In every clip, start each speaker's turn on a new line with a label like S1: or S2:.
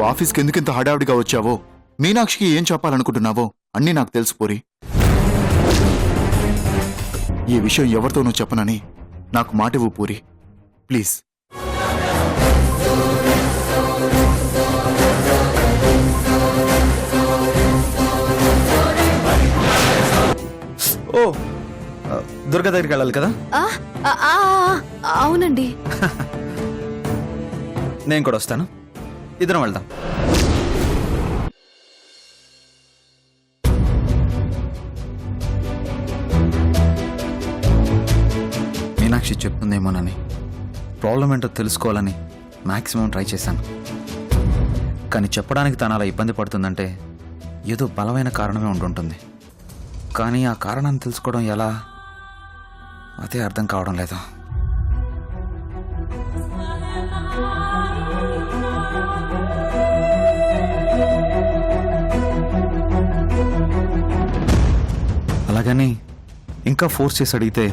S1: నువ్వు ఆఫీస్కి ఎందుకింత హడావిడిగా వచ్చావో, మీనాక్షికి ఏం చెప్పాలనుకుంటున్నావో అన్నీ నాకు తెలుసు పూరి. ఈ విషయం ఎవరితోనూ చెప్పనని నాకు మాటివ్వు పూరి, ప్లీజ్.
S2: ఓ దుర్గా దగ్గరికి వెళ్ళాలి కదా?
S3: అవునండి.
S2: నేను కూడా వస్తాను, ఇద్దరం వెళ్దాం. మీనాక్షి చెప్తుందేమోనని, ప్రాబ్లం ఏంటో తెలుసుకోవాలని మ్యాక్సిమం ట్రై చేశాను. కానీ చెప్పడానికి తను అలా ఇబ్బంది పడుతుందంటే ఏదో బలమైన కారణమే ఉండుంటుంది. కానీ ఆ కారణాన్ని తెలుసుకోవడం ఎలా, అదే అర్థం కావడం లేదు. అలాగని ఇంకా ఫోర్స్ చేసి అడిగితే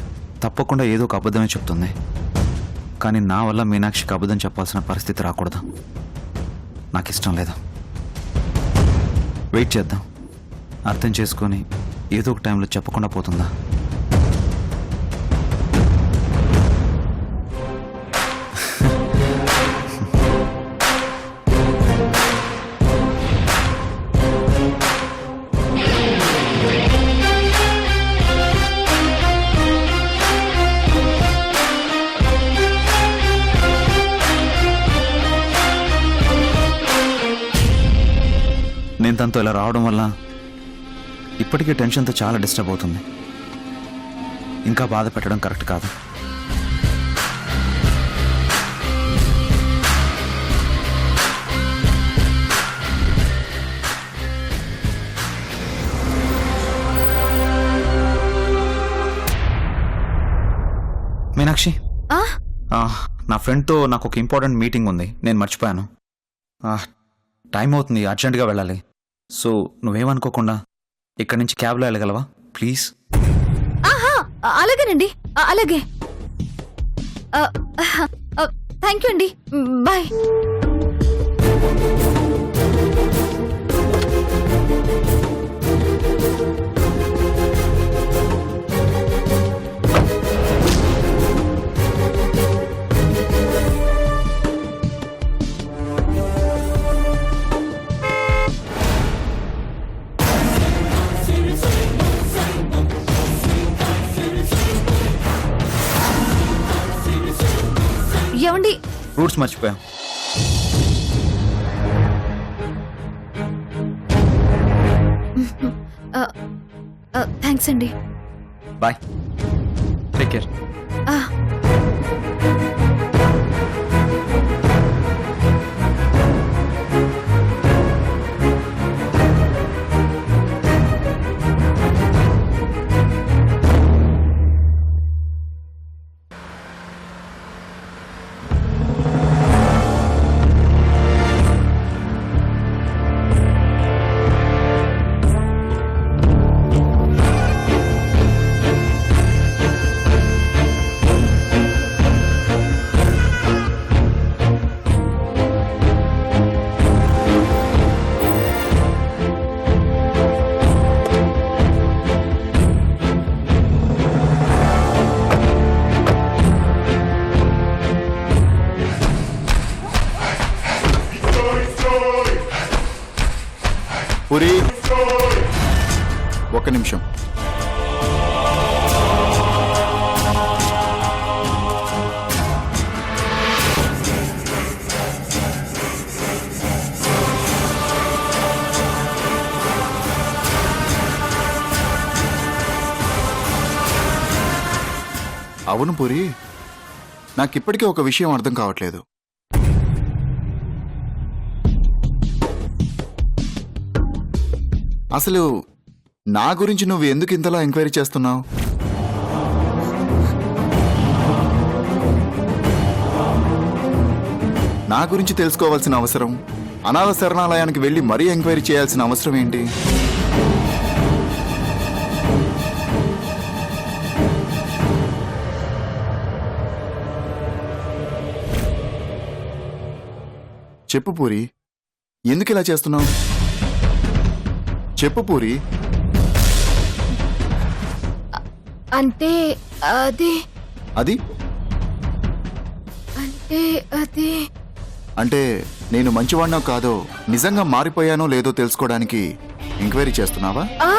S2: తప్పకుండా ఏదో ఒక అబద్ధమే చెప్తుంది. కానీ నా వల్ల మీనాక్షికి అబద్ధం చెప్పాల్సిన పరిస్థితి రాకూడదు. నాకు ఇష్టం లేదు. వెయిట్ చేద్దాం, అర్థం చేసుకొని ఏదో ఒక టైంలో చెప్పకుండా పోతుందా? నేను తనతో ఇలా రావడం వల్ల ఇప్పటికే టెన్షన్తో చాలా డిస్టర్బ్ అవుతుంది. ఇంకా బాధ పెట్టడం కరెక్ట్ కాదు. మీనాక్షి, నా ఫ్రెండ్తో నాకు ఒక ఇంపార్టెంట్ మీటింగ్ ఉంది, నేను మర్చిపోయాను. టైం అవుతుంది, అర్జెంటుగా వెళ్ళాలి. సో నువ్వేమనుకోకుండా ఇక్కడి నుంచి క్యాబ్లో వెళ్ళగలవా ప్లీజ్?
S3: అలాగేనండి, అలాగే. థ్యాంక్ యూ అండి, బాయ్. ఏమండి,
S2: ఫ్రూట్స్ మర్చిపోయా.
S3: థ్యాంక్స్ అండి,
S2: బాయ్, టేక్ కేర్.
S1: పూరి, ఒక్క నిమిషం. అవును పూరి, నాకిప్పటికీ ఒక విషయం అర్థం కావట్లేదు. అసలు నా గురించి నువ్వు ఎందుకు ఇంతలా ఎంక్వైరీ చేస్తున్నావు? నా గురించి తెలుసుకోవాల్సిన అవసరం, అనాథ శరణాలయానికి వెళ్ళి మరీ ఎంక్వైరీ చేయాల్సిన అవసరం ఏంటి? చెప్పు పూరి, ఎందుకు ఇలా చేస్తున్నావు? చెప్పు పూరి.
S3: అంటే అది
S1: అది
S3: అంటే అది
S1: అంటే నేను మంచివాడినో కాదో, నిజంగా మారిపోయానో లేదో తెలుసుకోవడానికి ఎంక్వైరీ చేస్తున్నావా?
S3: ఆ,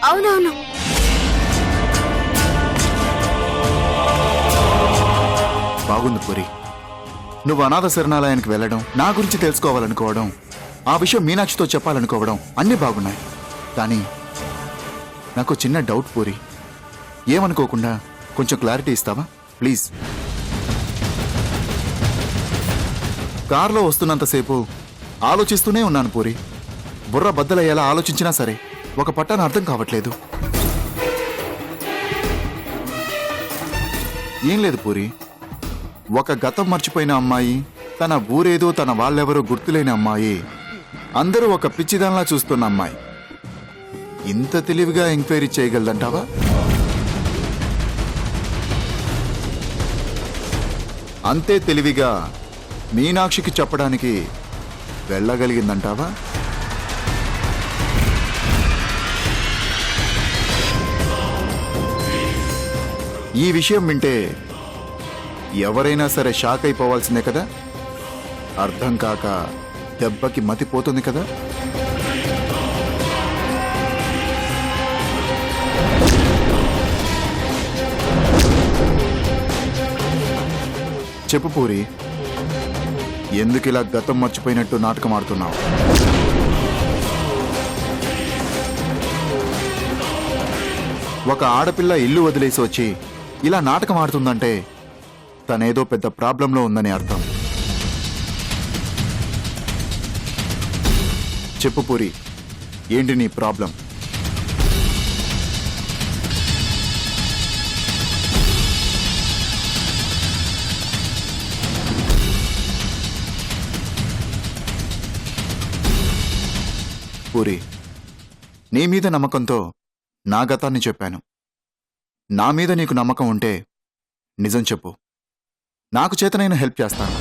S3: అవునవును.
S1: బాగుంది పూరి. నువ్వు అనాథ శరణాలయానికి వెళ్ళడం, నా గురించి తెలుసుకోవాలనుకోవడం, ఆ విషయం మీనాక్షితో చెప్పాలనుకోవడం అన్నీ బాగున్నాయి. కానీ నాకు చిన్న డౌట్ పూరి. ఏమనుకోకుండా కొంచెం క్లారిటీ ఇస్తావా ప్లీజ్? కారులో వస్తున్నంతసేపు ఆలోచిస్తూనే ఉన్నాను పూరి. బుర్ర బద్దలయ్యేలా ఆలోచించినా సరే ఒక పట్టాన అర్థం కావట్లేదు. ఏం లేదు పూరి, ఒక గతం మర్చిపోయిన అమ్మాయి, తన ఊరేదో తన వాళ్ళెవరో గుర్తులేని అమ్మాయి, అందరూ ఒక పిచ్చిదానిలా చూస్తున్న అమ్మాయి ఇంత తెలివిగా ఎంక్వైరీ చేయగలదంటావా? అంతే తెలివిగా మీనాక్షికి చెప్పడానికి వెళ్ళగలిగిందంటావా? ఈ విషయం వింటే ఎవరైనా సరే షాక్ అయిపోవాల్సిందే కదా. అర్థం కాక దెబ్బకి మతిపోతుంది కదా. చెప్పు పూరి, ఎందుకు ఇలా గతం మర్చిపోయినట్టు నాటకం ఆడుతున్నావు? ఒక ఆడపిల్ల ఇల్లు వదిలేసి వచ్చి ఇలా నాటకం ఆడుతుందంటే తనేదో పెద్ద ప్రాబ్లంలో ఉందని అర్థం. చెప్పు పూరి, ఏంటి నీ ప్రాబ్లం? పూరి, నీ మీద నమ్మకంతో నా గతాన్ని చెప్పాను. నా మీద నీకు నమ్మకం ఉంటే నిజం చెప్పు, నాకు చేతనైన హెల్ప్ చేస్తాను.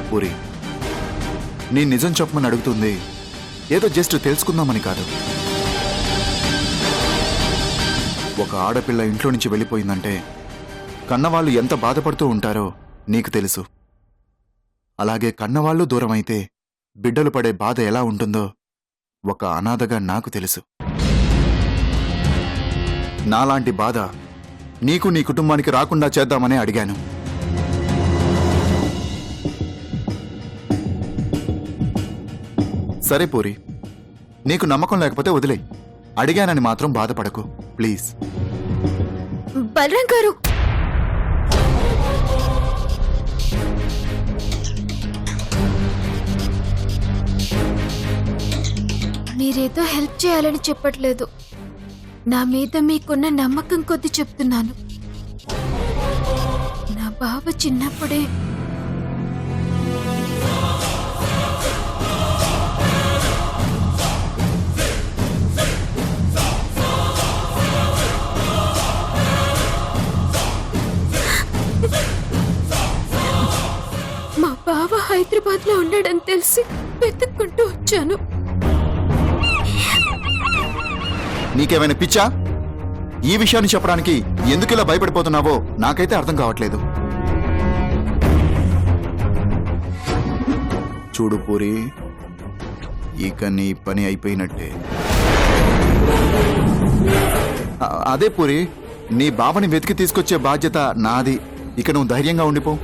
S1: పూరి, నీ నిజం చెప్పమని అడుగుతుంది ఏదో జస్ట్ తెలుసుకుందామని కాదు. ఒక ఆడపిల్ల ఇంట్లో నుంచి వెళ్ళిపోయిందంటే కన్నవాళ్ళు ఎంత బాధపడుతూ ఉంటారో నీకు తెలుసు. అలాగే కన్నవాళ్ళు దూరమైతే బిడ్డలు పడే బాధ ఎలా ఉంటుందో ఒక అనాథగా నాకు తెలుసు. నాలాంటి బాధ నీకు నీ కుటుంబానికి రాకుండా చేద్దామనే అడిగాను. సరే పూరి, నీకు నమ్మకం లేకపోతే వదిలే. అడిగానని మాత్రం బాధపడకు ప్లీజ్.
S3: బలరాం గారు, మీరేదో హెల్ప్ చేయాలని చెప్పట్లేదు. నా మీద మీకున్న నమ్మకం కొద్ది చెప్తున్నాను. నా బావ చిన్నప్పుడే మా బావ హైదరాబాద్ లో ఉన్నాడని తెలిసి వెతుక్కుంటూ వచ్చాను.
S1: నీకేమైనా పిచ్చా? ఈ విషయాన్ని చెప్పడానికి ఎందుకు ఇలా భయపడిపోతున్నావో నాకైతే అర్థం కావట్లేదు. చూడు పూరి, ఇక నీ పని అయిపోయినట్టే. అదే పూరి, నీ బావని వెతికి తీసుకొచ్చే బాధ్యత నాది. ఇక నువ్వు ధైర్యంగా ఉండిపో.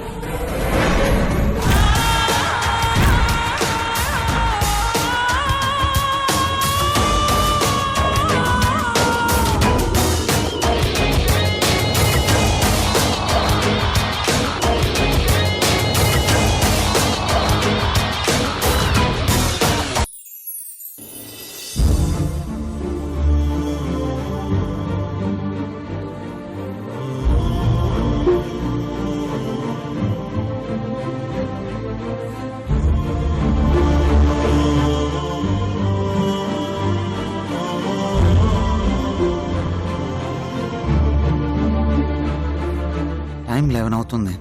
S2: గుర్తుంది.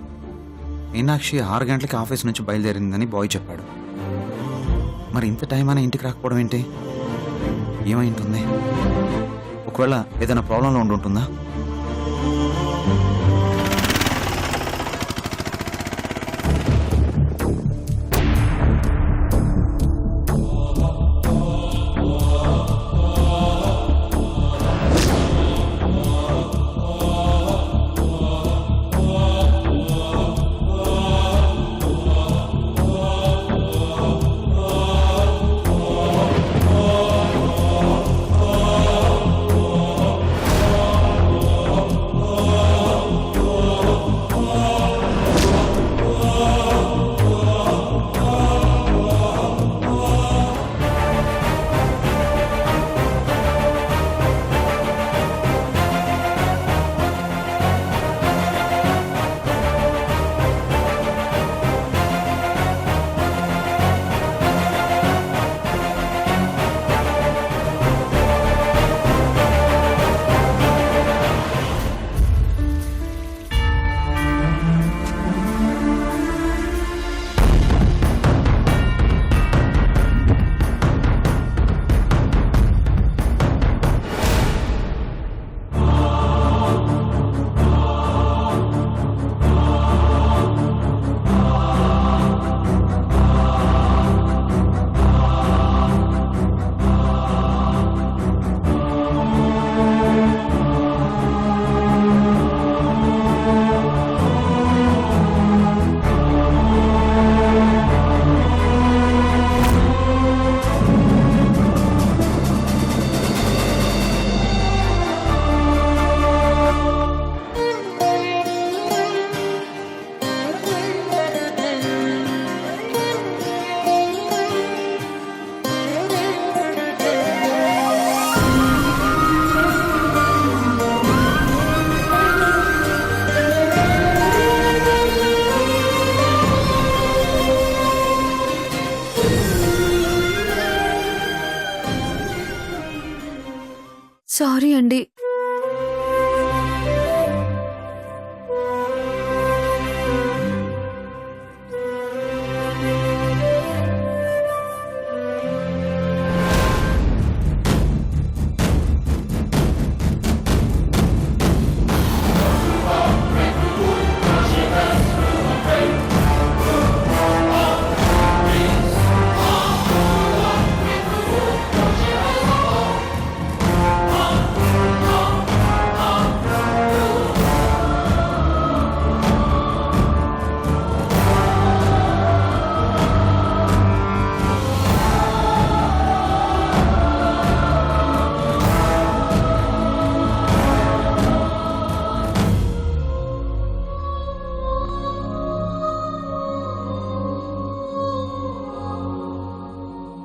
S2: మీనాక్షి 6 గంటలకి ఆఫీస్ నుంచి బయలుదేరిందని బాయ్ చెప్పాడు. మరి ఇంత టైం అయినా ఇంటికి రాకపోవడం ఏంటి? ఏమై ఉంటుంది? ఒకవేళ ఏదైనా ప్రాబ్లంలో ఉంటుందా?
S3: సారీ అండి.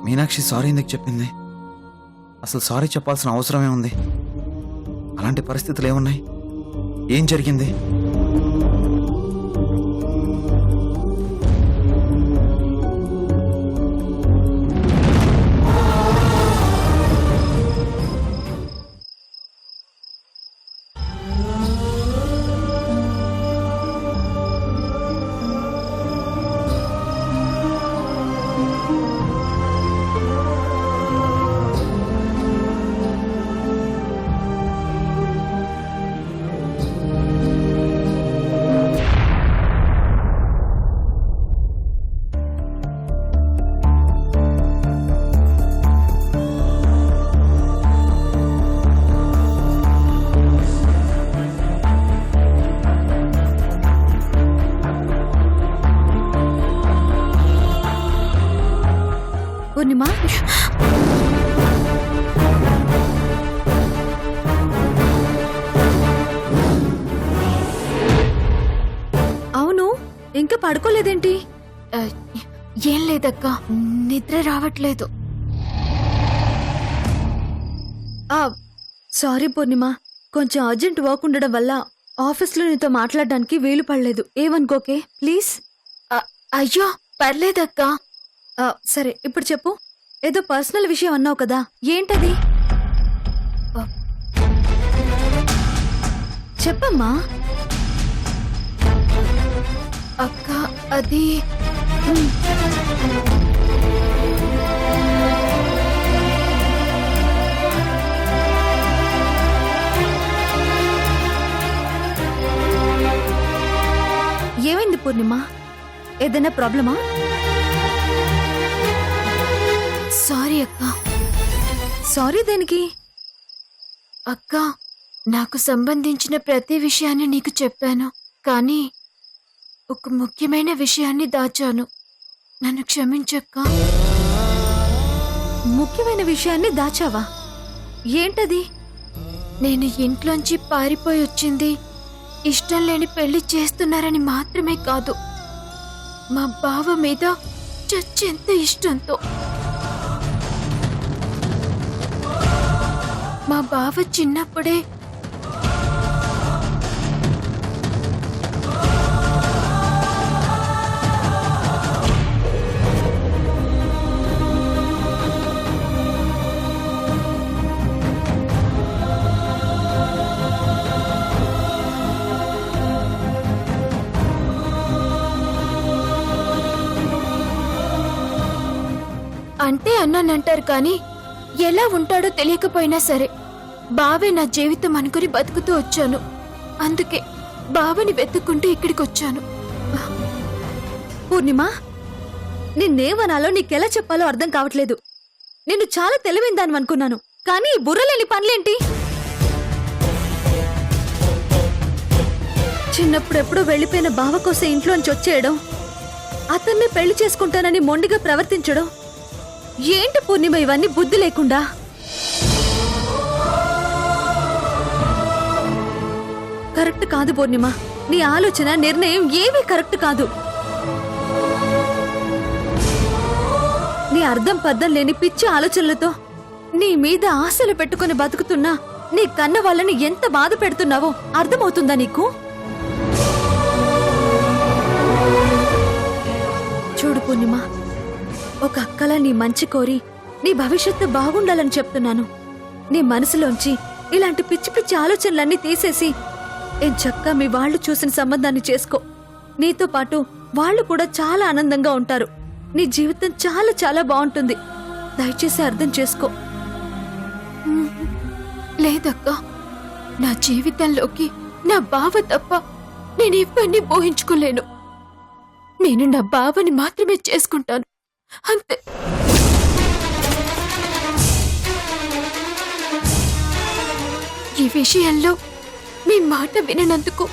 S2: మీనాక్షి సారీ ఎందుకు చెప్పింది? అసలు సారీ చెప్పాల్సిన అవసరమే ఉంది? అలాంటి పరిస్థితులు ఏమున్నాయి? ఏం జరిగింది?
S3: పూర్ణిమ, అవును ఇంకా పడుకోలేదేంటి? ఏం లేదక్క, నిద్ర రావట్లేదు. సారీ పూర్ణిమ, కొంచెం అర్జెంట్ వర్క్ ఉండడం వల్ల ఆఫీస్లో నీతో మాట్లాడడానికి వీలు పడలేదు. ఏమనుకోకే ప్లీజ్. అయ్యో పర్లేదక్క. సరే ఇప్పుడు చెప్పు. ఏదో పర్సనల్ విషయం అన్నావు కదా, ఏంటది? చెప్పమ్మా. అక్క అది ఏమైంది పూర్ణిమ? ఏదైనా ప్రాబ్లమా? సారీ అక్క. సారీ దేనికి? అక్క, నాకు సంబంధించిన ప్రతి విషయాన్ని నీకు చెప్పాను, కానీ ఒక ముఖ్యమైన విషయాన్ని దాచాను. నన్ను క్షమించక్క. ముఖ్యమైన విషయాన్ని దాచావా? ఏంటది? నేను ఇంట్లోంచి పారిపోయి వచ్చింది ఇష్టం లేని పెళ్లి చేస్తున్నారని మాత్రమే కాదు, మా బావ మీద చచ్చేంత ఇష్టంతో. మా బావ చిన్నప్పుడే అంటే అన్నానంటారు కానీ ఎలా ఉంటాడో తెలియకపోయినా సరే బావే నా జీవితం అనుకుని బతుకుతూ వచ్చాను. అందుకే బావని వెతుక్కుంటూ ఇక్కడికి వచ్చాను. పూర్ణిమ, నిన్నేమనాలో నీకెలా చెప్పాలో అర్థం కావట్లేదు. నిన్ను చాలా తెలివైందాన్ని అనుకున్నాను, కానీ ఈ బుర్రలేని పనులేంటి? చిన్నప్పుడెప్పుడో వెళ్లిపోయిన బావ కోసం ఇంట్లోంచి వచ్చేయడం, అతన్ని పెళ్లి చేసుకుంటానని మొండిగా ప్రవర్తించడం. ఏంటి పూర్ణిమ ఇవన్నీ బుద్ధి లేకుండా? కరెక్ట్ కాదు పూర్ణిమ. నీ ఆలోచన, నిర్ణయం ఏమీ కరెక్ట్ కాదు. నీ అర్థం పద్దం లేని పిచ్చి ఆలోచనలతో నీ మీద ఆశలు పెట్టుకుని బతుకుతున్నా నీ కన్న వాళ్ళని ఎంత బాధ పెడుతున్నావో అర్థమవుతుందా నీకు? చూడు పూర్ణిమ, ఒక అక్కలా నీ మంచి కోరి నీ భవిష్యత్తు బాగుండాలని చెప్తున్నాను. నీ మనసులోంచి ఇలాంటి పిచ్చి పిచ్చి ఆలోచనలన్నీ తీసేసి ఎంచక్కా మీ వాళ్ళు చూసిన సంబంధాన్ని చేసుకో. నీతో పాటు వాళ్ళు కూడా చాలా ఆనందంగా ఉంటారు. నీ జీవితం చాలా చాలా బాగుంటుంది. దయచేసి అర్థం చేసుకో. లేదక్కా, నా జీవితంలోకి నా బావ తప్ప నేను ఇవన్నీ ఊహించుకోలేను. నేను నా బావని మాత్రమే చేసుకుంటాను, అంతే. ఈ విషయంలో మీ మాట విననందుకు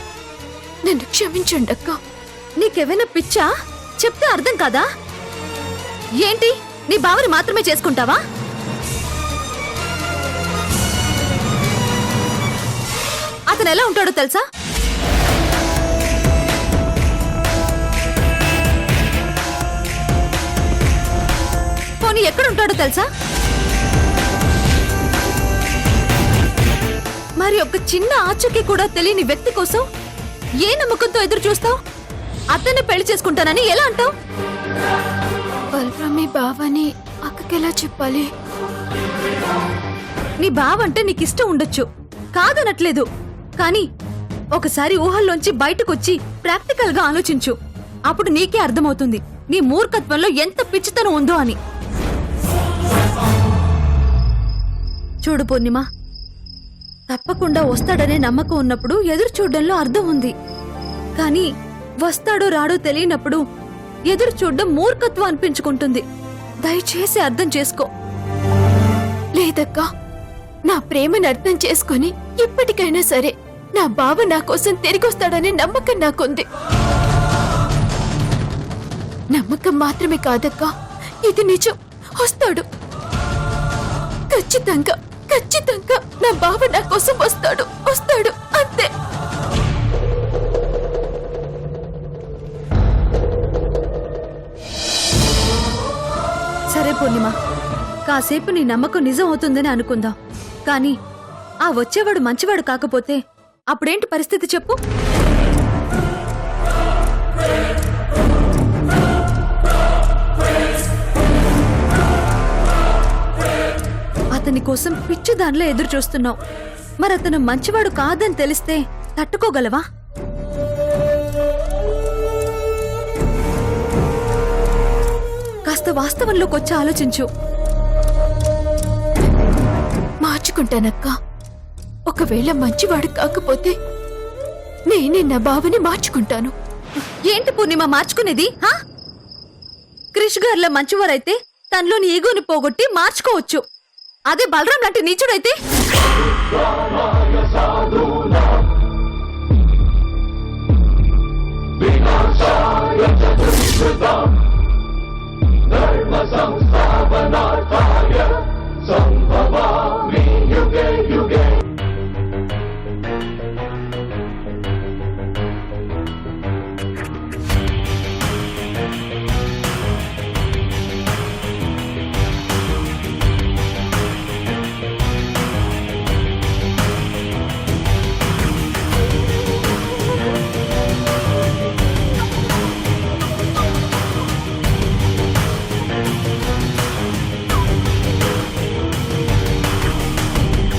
S3: నన్ను క్షమించండి అక్క. నీకేమైనా పిచ్చా? చెప్తే అర్థం కాదా? ఏంటి, నీ బావని మాత్రమే చేసుకుంటావా? అతను ఎలా ఉంటాడో తెలుసా? పోనీ ఎక్కడుంటాడో తెలుసా? మరి ఒక చిన్న ఆచూకీ కూడా తెలియని వ్యక్తి కోసం ఏ నమ్మకంతో ఎదురు చూస్తావు? అతన్ని పెళ్లి చేసుకుంటానని ఎలా అంటావు? బలరామి బావని అక్కకెలా చెప్పాలి? నీ బావ అంటే నీకిష్టం ఉండొచ్చు, కాదనట్లేదు. కానీ ఒకసారి ఊహల్లోంచి బయటకొచ్చి ప్రాక్టికల్ గా ఆలోచించు. అప్పుడు నీకే అర్థమవుతుంది నీ మూర్ఖత్వంలో ఎంత పిచ్చితనం ఉందో అని. చూడు పూర్ణిమ, తప్పకుండా వస్తాడనే నమ్మకం ఉన్నప్పుడు ఎదురు చూడడంలో అర్థం ఉంది. కానీ వస్తాడో రాడో తెలియనప్పుడు ఎదురు చూడడం మూర్ఖత్వం అనిపించుకుంటుంది. దయచేసి అర్థం చేసుకో. లేదక్కా, నా ప్రేమను అర్థం చేసుకొని ఇప్పటికైనా సరే నా బావ నా కోసం తిరిగొస్తాడనే నమ్మకం నాకుంది. నమ్మకం మాత్రమే కాదక్కా, ఇది నిజం. వస్తాడు, ఖచ్చితంగా ఖచ్చితంగా నా బావ నా కోసం వస్తాడు, వస్తాడు, అంతే. సరే పూర్ణిమ, కాసేపు నీ నమ్మకం నిజం అవుతుందని అనుకుందాం. కానీ ఆ వచ్చేవాడు మంచివాడు కాకపోతే అప్పుడేంటి పరిస్థితి చెప్పు? అతని కోసం పిచ్చి దానిలో ఎదురు చూస్తున్నావు. మరి అతను మంచివాడు కాదని తెలిస్తే తట్టుకోగలవా? కాస్త వాస్తవంలోకి వచ్చి ఆలోచించు. మార్చుకుంటానక్క. ఒకవేళ మంచివాడు కాకపోతే నేనే నా బావని మార్చుకుంటాను. ఏంటి పూర్ణిమ మార్చుకునేది? క్రిష్ గారిలో మంచివారైతే తనలోని ఈగోని పోగొట్టి మార్చుకోవచ్చు. అదే బలరాం లాంటి నీచుడైతే
S4: ధర్మ సంస్థాపనార్థాయ